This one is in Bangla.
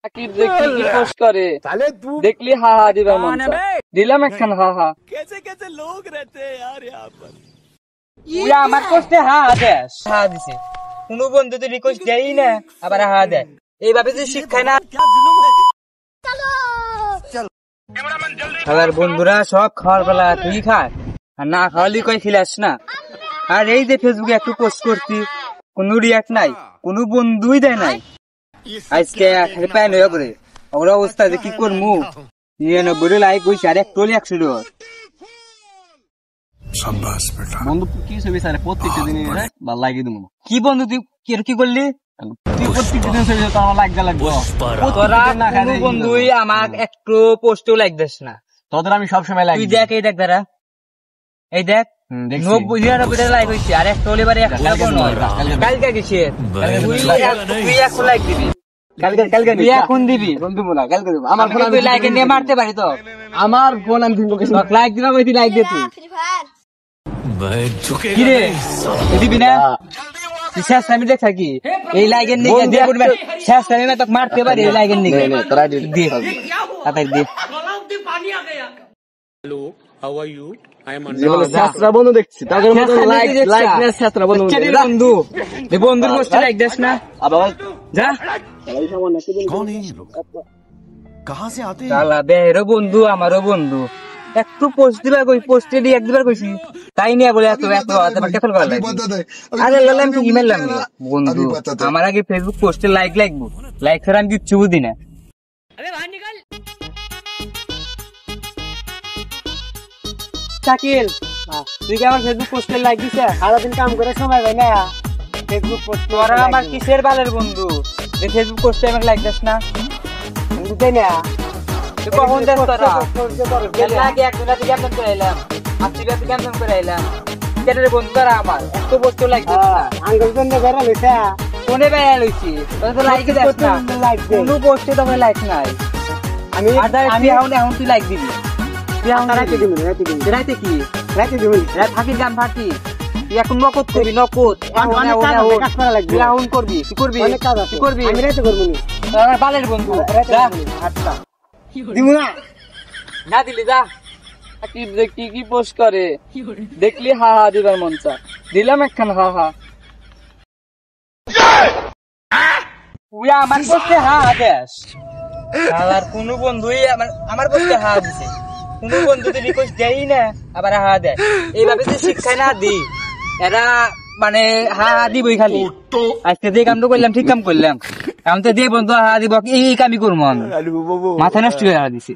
আকিব দেখলি কি পোস্ট করে, দেখলি হা হা দিবার মন চায়, দিলাম একখান হা হা। আমার পোস্টে হা হা দেস, হা দিছে। কোনো বন্ধু তো রিকোয়েস্ট দেয়ই না, আবার হা দেয়। এইভাবে যে শিক্ষায় না, আবার বন্ধুরা সব খাওয়ার বেলা তুই খাস আর না খাওয়ালি কই খিলাস না। আর এই যে ফেসবুকে একটু পোস্ট করছি, কোনো রিয়াক্ট নাই, কোনো বন্ধুই দেয় নাই। আজকে প্যান হয়ে পড়ে ওর অবস্থা যে কি করমু। 99 লাইক হইছে আর একটু 100 ডলার। বন্ধু কি ছবি স্যার প্রত্যেকটা দিনে ভালো লাগিয়ে দেবো। কি বন্ধু তুই কি করলি? তুই প্রত্যেকটা দিন ছবি তো আমার লাইক লাগবে। তোরা কোনো বন্ধুই আমাকে একটু পোস্টেও লাইক দিস না। তোদের আমি সবসময় লাইক। তুই দেখ, এই দেখ দাঁড়া, এই দেখ 99 লাইক হয়েছে আর একটা হলে বারে কালকে গেছে। তুই এখন লাইক দিবি, কালকে তুই এখন দিবি বন্ধু মোলা, কালকে দেবো। আমার ফোন তুই লাইক নিয়ে মারতে পারি তো? আমার ফোন আমি লাইক দিবা কই, তুই লাইক দে। তুই কি রে দিবি না? তুই শেষ টাইমে দেখ থাকি এই লাইকের নিকে দিয়ে পড়বে। শেষ টাইমে তোকে মারতে পারি এই লাইকের নিকে দিয়ে তাড়াতাড়ি দে। Hello, how are you? I am ছাত্রা বন্ধু দেখছি তাদের মত লাইক না ছাত্রা বন্ধু বন্ধু এই বন্ধুর পোস্টে লাইক দিস না আবার যা। कौन है ये लोग? कहाँ से आते हैं? শালা বেরো বন্ধু, আমারও বন্ধু, একটু পোস্ট দিবা কই, পোস্টে দিয়ে একবার কইছি তাই নিয়ে বলে এত এত কেতন করা লাগে। আরে লালাম কি ইমেল লাম বন্ধু, আমার আগে ফেসবুক পোস্টে লাইক লাগবো, লাইক ছাড়া আমি কিচ্ছু বুঝি না। শাকিল তুই কি আমার ফেসবুক পোস্টে লাইক দিছিস? সারাদিন কাম করে সময় পাই না ফেসবুক পোস্ট। তোরা আমার কিসের বালের বন্ধু যে ফেসবুক পোস্টে আমাকে লাইক দিস না? বুঝাই না তুই কখন দেখ তোরা আগে এক মিনিট কেমন করে এলাম, আজকে রাতে কেমন করে এলাম। কেটে বন্ধু তোরা আমার একটু পোস্টে লাইক দিস না। আঙ্গুল জন্য বেরা লইছা কোনে বেয়া লইছি তোরা তো লাইক দিস না, কোনো পোস্টে তো লাইক নাই। আমি আমি এখন তুই লাইক দিবি, তুই এখন রাতে দিবি, রাতে কি রাতে দিবি রাত থাকি গান ফাটি। তুই এখন নকদ করবি, নকদ কাজ করা লাগবে। তুই এখন করবি, কি করবি, অনেক কাজ আছে, কি করবি? আমি রাতে করব না। আমার বালের বন্ধু যা। আচ্ছা দিমু না, না দিলি যা। কি দেখি কি পোস্ট করে, দেখলি হা হা দিবার মন চায়, দিলাম একখান হা হা। তুই আমার পোস্টে হা হা দেস, আর কোনো বন্ধুই আমার পোস্টে হা দিছে। কোনো বন্ধু তো রিকোয়েস্ট দেয়ই না, আবার হা দেয়। এইভাবে যে শিক্ষায় না দি এরা মানে হা হা দিবই খালি। আজকে যে কামটা করলাম ঠিক কাম করলাম, কাম তো দিয়ে বন্ধু হা দিব, এই কামই করবো আমি। মাথা নষ্ট করে দিছি।